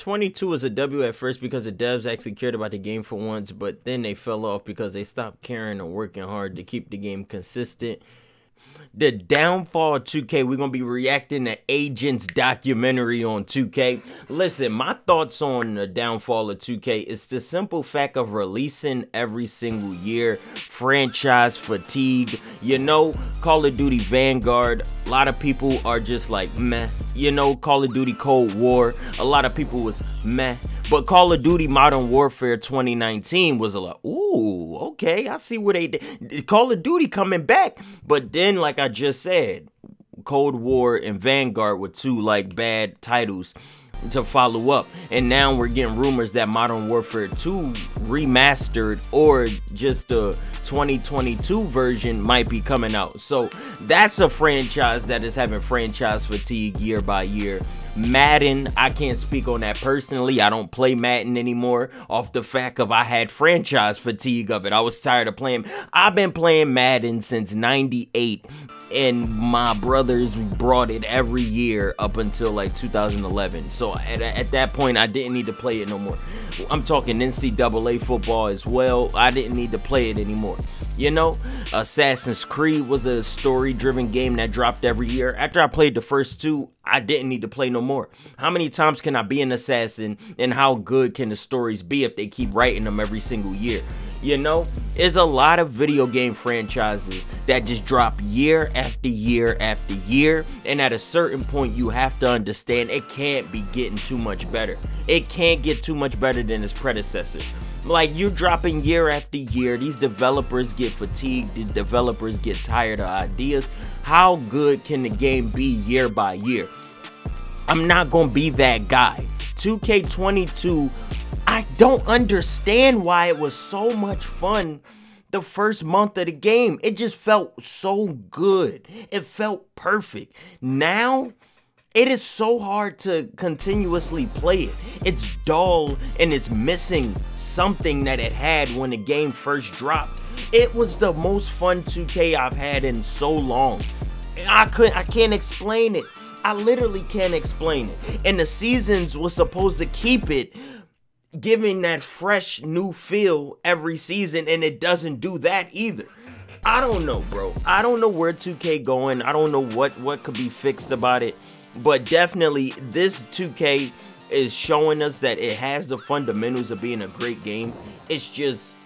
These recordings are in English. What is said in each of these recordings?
22 was a W at first because the devs actually cared about the game for once, but then they fell off because they stopped caring and working hard to keep the game consistent. The downfall of 2K, we're going to be reacting to Agent's documentary on 2K. Listen, my thoughts on the downfall of 2K is the simple fact of releasing every single year, franchise fatigue. You know, Call of Duty Vanguard, a lot of people are just like meh. You know, Call of Duty Cold War, a lot of people was meh. But Call of Duty Modern Warfare 2019 was a lot, ooh, okay, I see what they did. Call of Duty coming back. But then, like I just said, Cold War and Vanguard were two, like, bad titles to follow up. And now we're getting rumors that Modern Warfare 2 remastered or just the 2022 version might be coming out. So that's a franchise that is having franchise fatigue year by year. Madden, I can't speak on that personally. I don't play Madden anymore off the fact of I had franchise fatigue of it. I was tired of playing. I've been playing Madden since '98, and my brothers brought it every year up until like 2011. So at that point, I didn't need to play it no more. I'm talking NCAA football as well. I didn't need to play it anymore. You know, Assassin's Creed was a story-driven game that dropped every year. After I played the first two, I didn't need to play no more. How many times can I be an assassin, and how good can the stories be if they keep writing them every single year? You know, there's a lot of video game franchises that just drop year after year after year, and at a certain point you have to understand it can't be getting too much better. It can't get too much better than its predecessor. Like, you're dropping year after year, these developers get fatigued, the developers get tired of ideas. How good can the game be year by year? I'm not gonna be that guy. 2K22, I don't understand why it was so much fun the first month of the game. It just felt so good. It felt perfect. Now, it is so hard to continuously play it. It's dull and it's missing something that it had when the game first dropped. It was the most fun 2K I've had in so long. I can't explain it. I literally can't explain it. And the seasons was supposed to keep it giving that fresh new feel every season, and it doesn't do that either. I don't know, bro. I don't know where 2K going. I don't know what could be fixed about it. But definitely, this 2K is showing us that it has the fundamentals of being a great game. It's just,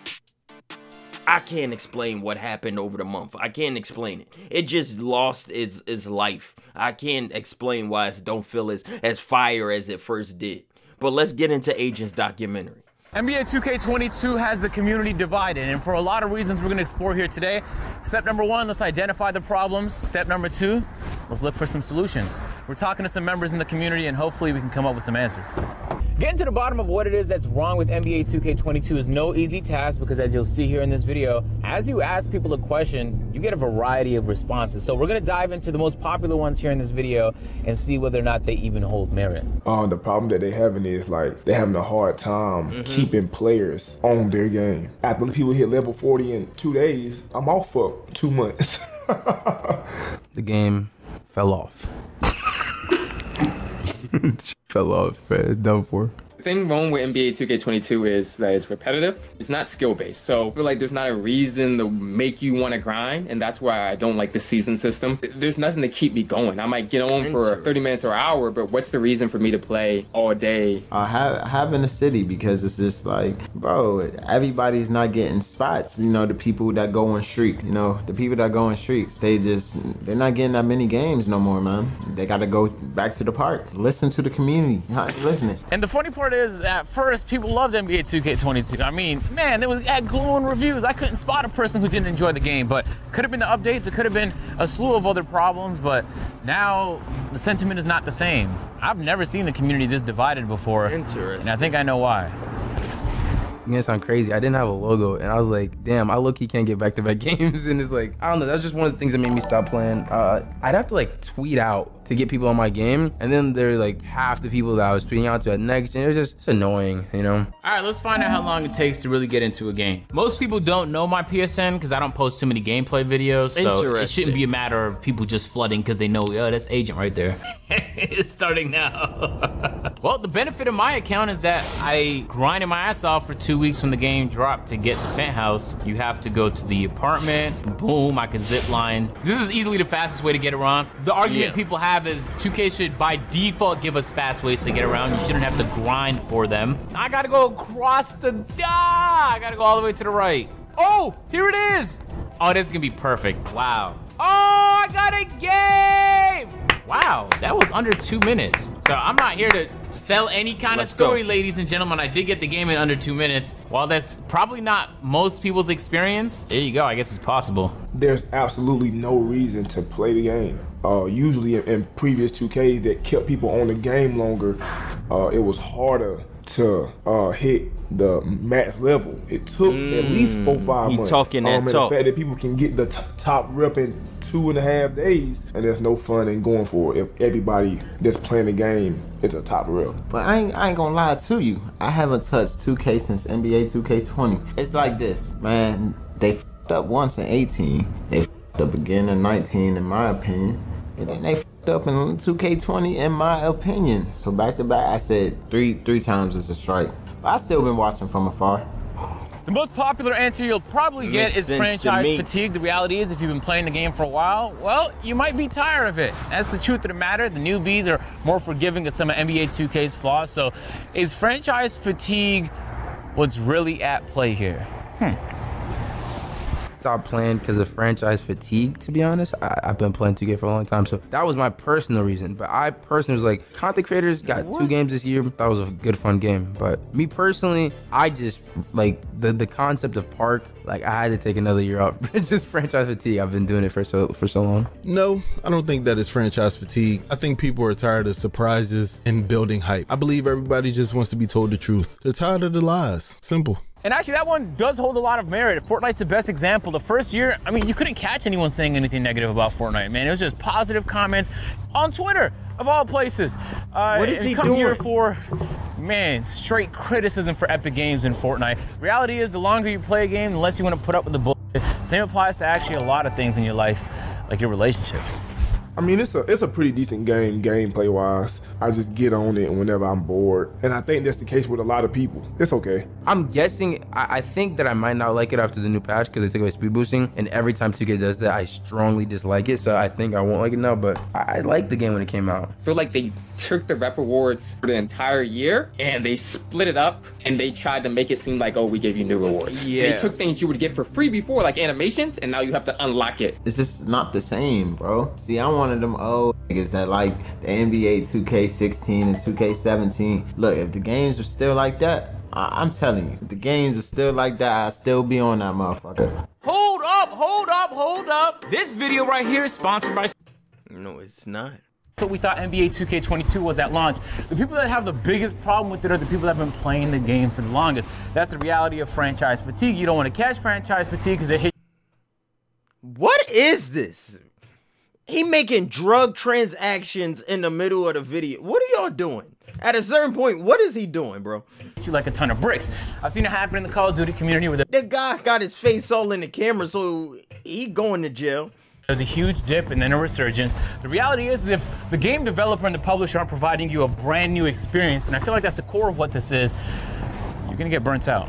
I can't explain what happened over the month. I can't explain it. It just lost its life. I can't explain why it don't feel as fire as it first did. But let's get into Agent's documentary. NBA 2K22 has the community divided, and for a lot of reasons we're going to explore here today. Step number one, let's identify the problems. Step number two, let's look for some solutions. We're talking to some members in the community, and hopefully we can come up with some answers. Getting to the bottom of what it is that's wrong with NBA 2K22 is no easy task, because as you'll see here in this video, as you ask people a question, you get a variety of responses. So we're going to dive into the most popular ones here in this video and see whether or not they even hold merit. The problem that they're having is, like, they're having a hard time keeping players on their game. After people hit level 40 in 2 days, I'm off for 2 months. The game fell off. Fell off, man. Done for. The thing wrong with NBA 2K22 is that it's repetitive. It's not skill-based. So I feel like there's not a reason to make you want to grind, and that's why I don't like the season system. There's nothing to keep me going. I might get on for 30 minutes or an hour, but what's the reason for me to play all day? Having a city, because it's just like, bro, everybody's not getting spots. You know, the people that go on streak, you know, the people that go on streaks, they're not getting that many games no more, man. They got to go back to the park. Listen to the community. Listening. And the funny part is, at first, people loved NBA 2K22. I mean, man, they had glowing reviews. I couldn't spot a person who didn't enjoy the game, but could have been the updates. It could have been a slew of other problems, but now the sentiment is not the same. I've never seen the community this divided before. Interesting. And I think I know why. It's gonna sound crazy. I didn't have a logo, and I was like, damn, I low-key can't get back-to-back games. And it's like, I don't know, that's just one of the things that made me stop playing. I'd have to like tweet out to get people on my game, and then they're like half the people that I was tweeting out to at next gen. It was just annoying, you know? All right, let's find out how long it takes to really get into a game. Most people don't know my PSN because I don't post too many gameplay videos, so it shouldn't be a matter of people just flooding because they know, oh, that's Agent right there. It's starting now. Well, the benefit of my account is that I grinded my ass off for 2 weeks when the game dropped to get the penthouse. You have to go to the apartment, boom, I can zip line. This is easily the fastest way to get around. The argument people have is 2K should by default give us fast ways to get around. You shouldn't have to grind for them. I gotta go across the, I gotta go all the way to the right. Oh, here it is. Oh, this is gonna be perfect, wow. Oh, I got a game. Wow, that was under 2 minutes. So I'm not here to sell any kind of story, ladies and gentlemen. I did get the game in under 2 minutes. While that's probably not most people's experience, there you go, I guess it's possible. There's absolutely no reason to play the game. Usually in previous 2Ks that kept people on the game longer, it was harder to hit the max level. It took at least 4 or 5 months. He talking that talk. The fact that people can get the top rep in 2.5 days, and there's no fun in going for it if everybody that's playing the game is a top rep. But I ain't gonna lie to you. I haven't touched 2K since NBA 2K20. It's like this, man. They f***ed up once in 18. They f***ed up again in 19, in my opinion. And then they f***ed up in 2K20, in my opinion. So back to back, I said three times is a strike. But I still been watching from afar. The most popular answer you'll probably get is franchise fatigue. The reality is, if you've been playing the game for a while, well, you might be tired of it. That's the truth of the matter. The newbies are more forgiving of some of NBA 2K's flaws. So is franchise fatigue what's really at play here? Stopped playing because of franchise fatigue, to be honest. I've been playing 2K for a long time, so that was my personal reason. But I personally was like, content creators got 2 games this year. That was a good fun game. But me personally, I just like the concept of Park. Like, I had to take another year off. It's just franchise fatigue. I've been doing it for so long. No, I don't think that is franchise fatigue. I think people are tired of surprises and building hype. I believe everybody just wants to be told the truth. They're tired of the lies. Simple. And actually, that one does hold a lot of merit. Fortnite's the best example. The first year, I mean, you couldn't catch anyone saying anything negative about Fortnite, man. It was just positive comments on Twitter, of all places. What is he come doing? Here for, man, straight criticism for Epic Games in Fortnite. Reality is, the longer you play a game, the less you want to put up with the bullshit. Same applies to actually a lot of things in your life, like your relationships. I mean, it's a pretty decent game, gameplay wise. I just get on it whenever I'm bored. And I think that's the case with a lot of people. It's okay. I'm guessing, I think that I might not like it after the new patch because they took away speed boosting. And every time 2K does that, I strongly dislike it. So I think I won't like it now, but I liked the game when it came out. I feel like they took the rep rewards for the entire year and they split it up and they tried to make it seem like, oh, we gave you new rewards. Yeah. They took things you would get for free before, like animations, and now you have to unlock it. It's just not the same, bro. See, I'm one of them old niggas that like the NBA 2K16 and 2K17. Look, if the games were still like that, I'm telling you, if the games were still like that, I'd still be on that motherfucker. Hold up, hold up, hold up. This video right here is sponsored by... No, it's not. So we thought NBA 2K22 was at launch. The people that have the biggest problem with it are the people that have been playing the game for the longest. That's the reality of franchise fatigue. You don't want to catch franchise fatigue because it hits. What is this? He making drug transactions in the middle of the video. What are y'all doing? At a certain point, what is he doing, bro? You like a ton of bricks. I've seen it happen in the Call of Duty community where The guy got his face all in the camera, so he going to jail. there's a huge dip and then a resurgence. The reality is if the game developer and the publisher aren't providing you a brand new experience, and I feel like that's the core of what this is, you're gonna get burnt out.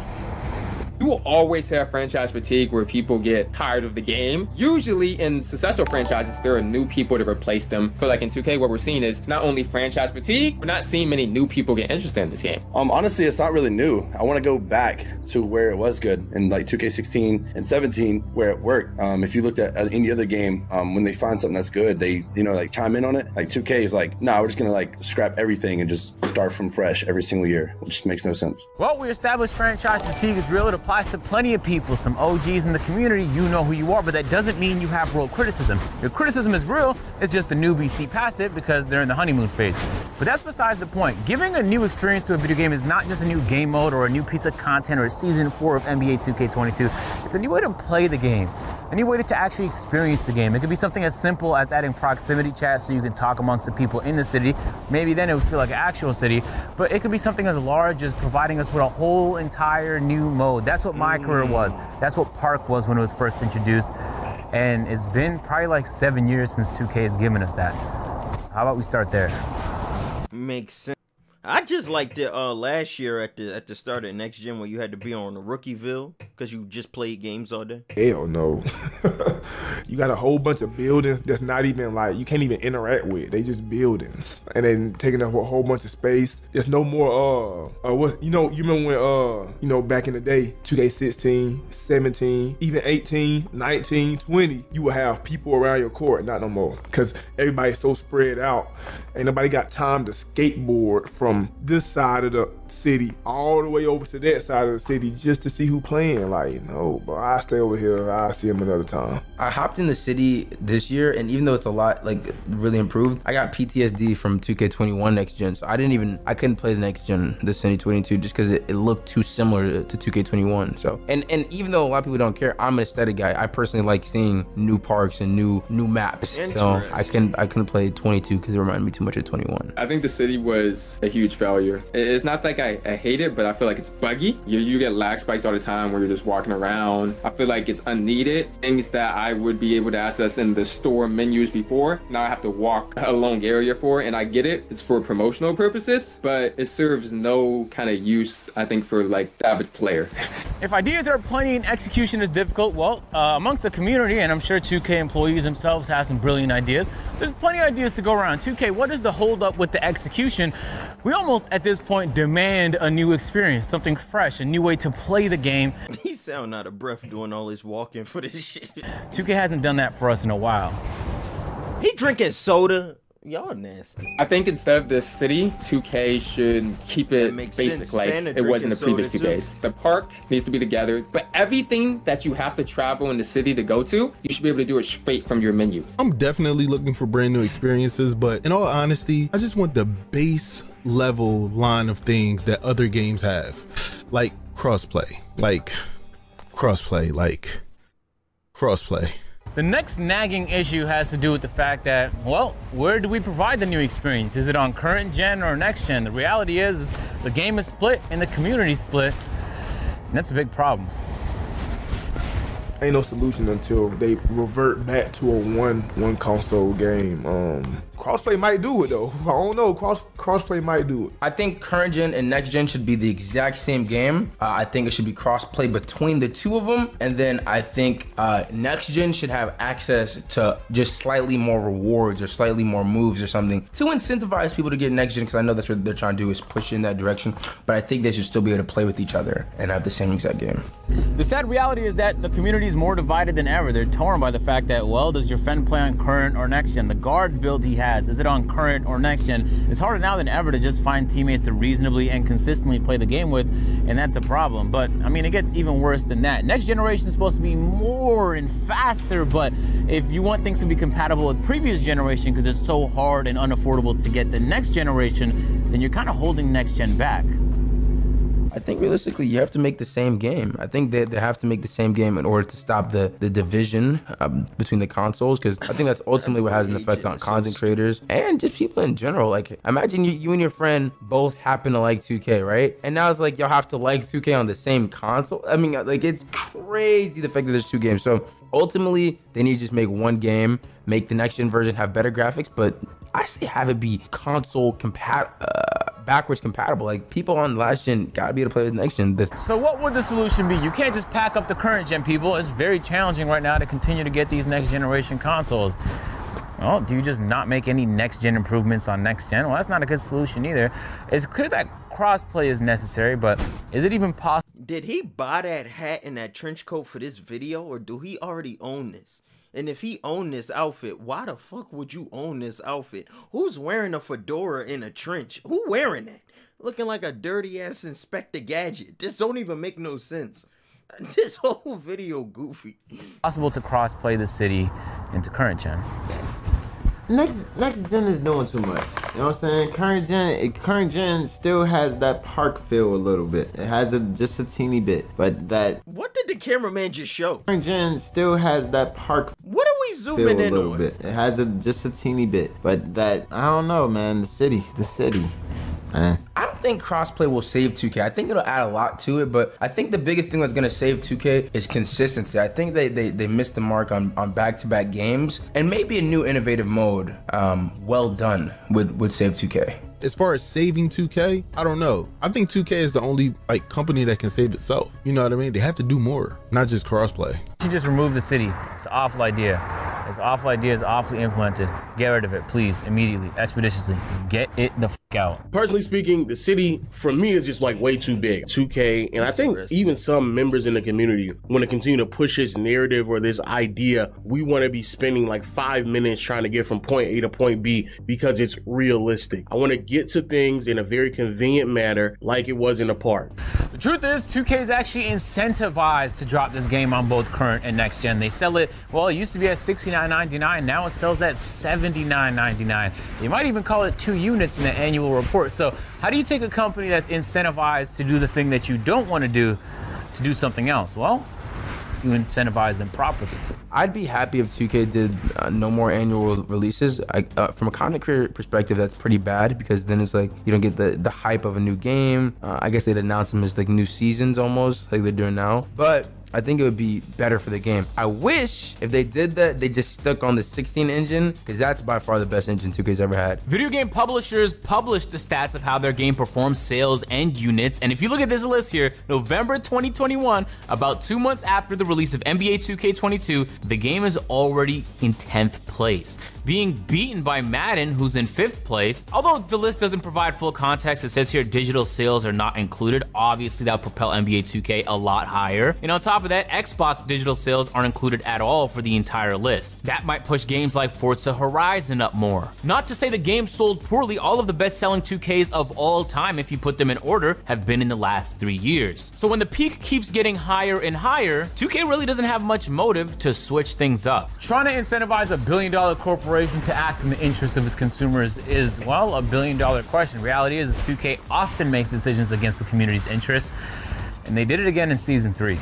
You will always have franchise fatigue where people get tired of the game. Usually in successful franchises, there are new people to replace them. I feel like in 2K, what we're seeing is not only franchise fatigue, we're not seeing many new people get interested in this game. Honestly, it's not really new. I want to go back to where it was good in like 2K16 and 17, where it worked. If you looked at any other game, when they find something that's good, they, like chime in on it. Like 2K is like, nah, we're just gonna like scrap everything and just start from fresh every single year, which makes no sense. Well, we established franchise fatigue is real. The applies to plenty of people. Some OGs in the community, you know who you are, but that doesn't mean you have real criticism. Your criticism is real, it's just the newbies see past it because they're in the honeymoon phase. But that's besides the point. Giving a new experience to a video game is not just a new game mode or a new piece of content or season 4 of NBA 2K22. It's a new way to play the game, a new way to actually experience the game. It could be something as simple as adding proximity chat so you can talk amongst the people in the city. Maybe then it would feel like an actual city, but it could be something as large as providing us with a whole entire new mode. That's what my career was. That's what Park was when it was first introduced. And it's been probably like 7 years since 2K has given us that. So how about we start there? Makes sense. I just liked it last year at the start of Next Gen when you had to be on the Rookieville because you just played games all day. Hell no. You got a whole bunch of buildings that's not even like, you can't even interact with. They just buildings. And then taking up a whole bunch of space. There's no more, you remember when, back in the day, 2K16, 17, even 18, 19, 20, you would have people around your court, not no more. Because everybody's so spread out. Ain't nobody got time to skateboard from this side of the city all the way over to that side of the city just to see who playing. Like, no, bro, I stay over here. I'll see him another time. I hopped in the city this year, and even though it's a lot, like, really improved, I got PTSD from 2K21 Next Gen, so I couldn't play the Next Gen, the City 22, just because it looked too similar to 2K21. So, and even though a lot of people don't care, I'm an aesthetic guy. I personally like seeing new parks and new maps. So I couldn't play 22 because it reminded me too much of 21. I think the city was a huge failure. It's not like I hate it, but I feel like it's buggy. You get lag spikes all the time where you're just walking around. I feel like it's unneeded. Things that I would be able to access in the store menus before, now I have to walk a long area for, and I get it. It's for promotional purposes, but it serves no kind of use, I think, for like the average player. If ideas are plenty and execution is difficult, well, amongst the community, and I'm sure 2K employees themselves have some brilliant ideas, there's plenty of ideas to go around. 2K, what is the hold up with the execution? We almost at this point demand a new experience, something fresh, a new way to play the game. He sound out of breath doing all this walking for this shit. 2K hasn't done that for us in a while. He drinking soda. Y'all nasty. I think instead of the city, 2K should keep it basic like it was in the previous 2Ks. The park needs to be together, but everything that you have to travel in the city to go to, you should be able to do it straight from your menus. I'm definitely looking for brand new experiences, but in all honesty, I just want the base level line of things that other games have. Like crossplay. The next nagging issue has to do with the fact that, well, where do we provide the new experience? Is it on current gen or next gen? The reality is the game is split and the community split, and that's a big problem. Ain't no solution until they revert back to a one console game. Crossplay might do it though. I don't know. Crossplay might do it. I think current gen and next gen should be the exact same game. I think it should be crossplay between the two of them, and then I think next gen should have access to just slightly more rewards or slightly more moves or something to incentivize people to get next gen, because I know that's what they're trying to do, is push in that direction. But I think they should still be able to play with each other and have the same exact game. The sad reality is that the community is more divided than ever. They're torn by the fact that, well, does your friend play on current or next gen? The guard build he has, is it on current or next gen? It's harder now than ever to just find teammates to reasonably and consistently play the game with, and that's a problem. But I mean, it gets even worse than that. Next generation is supposed to be more and faster, but if you want things to be compatible with previous generation because it's so hard and unaffordable to get the next generation, then you're kind of holding next gen back. I think realistically, you have to make the same game. I think they have to make the same game in order to stop the division between the consoles, because I think that's ultimately what has an effect on content creators and just people in general. Like, imagine you and your friend both happen to like 2K, right? And now it's like y'all have to like 2K on the same console. I mean, like, it's crazy the fact that there's two games. So ultimately, they need to just make one game, make the next gen version have better graphics, but I say have it be console backwards compatible. Like, people on last gen gotta be able to play with next gen. So what would the solution be? You can't just pack up the current gen people. It's very challenging right now to continue to get these next generation consoles. Well, do you just not make any next gen improvements on next gen? Well, that's not a good solution either. It's clear that crossplay is necessary, but is it even possible? Did he buy that hat and that trench coat for this video, or do he already own this? And if he owned this outfit, why the fuck would you own this outfit? Who's wearing a fedora in a trench? Who wearing that? Looking like a dirty ass Inspector Gadget. This don't even make no sense. This whole video goofy. Possible to cross-play the city into current gen. Next gen is doing too much. You know what I'm saying? Current gen still has that park feel a little bit. It has just a teeny bit, but that. What did the cameraman just show? Current gen still has that park. What are we zooming in a little on? bit. It has just a teeny bit, but that I don't know, man. The city. Man. I don't think crossplay will save 2K. I think it'll add a lot to it, but I think the biggest thing that's gonna save 2K is consistency. I think they missed the mark on back-to-back games, and maybe a new innovative mode, well done, would save 2K. As far as saving 2K, I don't know. I think 2K is the only like company that can save itself. You know what I mean? They have to do more, not just crossplay. You just remove the city. It's an awful idea. It's an awful idea. It's awfully implemented. Get rid of it, please, immediately, expeditiously. Get it the f out. Personally speaking, the city for me is just like way too big. 2K, and I think even some members in the community want to continue to push this narrative or this idea. We want to be spending like 5 minutes trying to get from point A to point B because it's realistic. I want to get to things in a very convenient manner like it was in the park. The truth is, 2K is actually incentivized to drop this game on both current and next gen. They sell it, well, it used to be at $69.99, now it sells at $79.99. They might even call it 2 units in the annual report. So how do you take a company that's incentivized to do the thing that you don't want to do something else? Well, you incentivize them properly. I'd be happy if 2K did no more annual releases. From a content creator perspective, that's pretty bad because then it's like you don't get the hype of a new game. I guess they'd announce them as like new seasons almost, like they're doing now. But I think it would be better for the game. I wish if they did that, they just stuck on the 16 engine, because that's by far the best engine 2K's ever had. Video game publishers publish the stats of how their game performs, sales, and units. And if you look at this list here, November 2021, about 2 months after the release of NBA 2K22, the game is already in 10th place, being beaten by Madden, who's in 5th place. Although the list doesn't provide full context, it says here digital sales are not included. Obviously, that'll propel NBA 2K a lot higher. And on top of that, Xbox digital sales aren't included at all for the entire list. That might push games like Forza Horizon up more. Not to say the game sold poorly, all of the best-selling 2Ks of all time, if you put them in order, have been in the last 3 years. So when the peak keeps getting higher and higher, 2K really doesn't have much motive to switch things up. Trying to incentivize a billion-dollar corporation to act in the interest of its consumers is, well, a billion-dollar question. Reality is 2K often makes decisions against the community's interests, and they did it again in Season 3.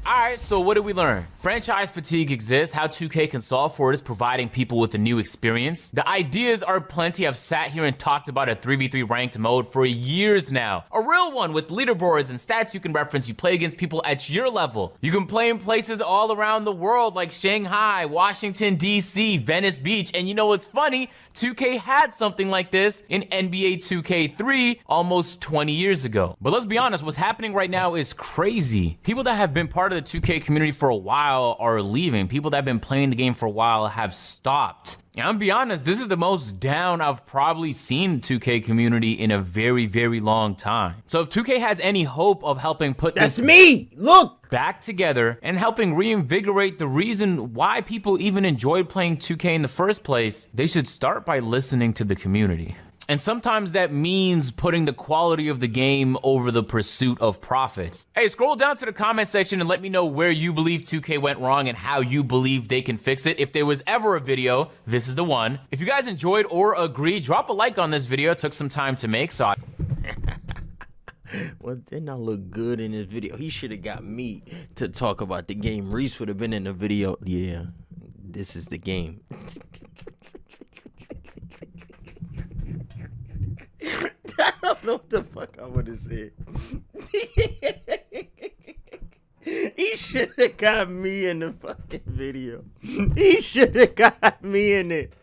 Alright, so what did we learn? Franchise fatigue exists. How 2K can solve for it is providing people with a new experience. The ideas are plenty. I've sat here and talked about a 3v3 ranked mode for years now. A real one with leaderboards and stats you can reference. You play against people at your level. You can play in places all around the world like Shanghai, Washington, DC, Venice Beach. And you know what's funny? 2K had something like this in NBA 2K3 almost 20 years ago. But let's be honest, what's happening right now is crazy. People that have been part of the 2K community for a while are leaving. People that have been playing the game for a while have stopped. And I'll be honest, this is the most down I've probably seen the 2K community in a very, very long time. So if 2K has any hope of helping put That's me! Look! back together and helping reinvigorate the reason why people even enjoyed playing 2K in the first place, they should start by listening to the community. And sometimes that means putting the quality of the game over the pursuit of profits. Hey, scroll down to the comment section and let me know where you believe 2K went wrong and how you believe they can fix it. If there was ever a video, this is the one. If you guys enjoyed or agree, drop a like on this video. It took some time to make, so Well, didn't I look good in this video? He should have got me to talk about the game. Rease would have been in the video. Yeah, this is the game. I don't know what the fuck I would have said. He should have got me in the fucking video. He should have got me in it.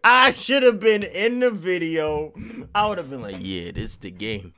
I should have been in the video. I would have been like, yeah, this is the game.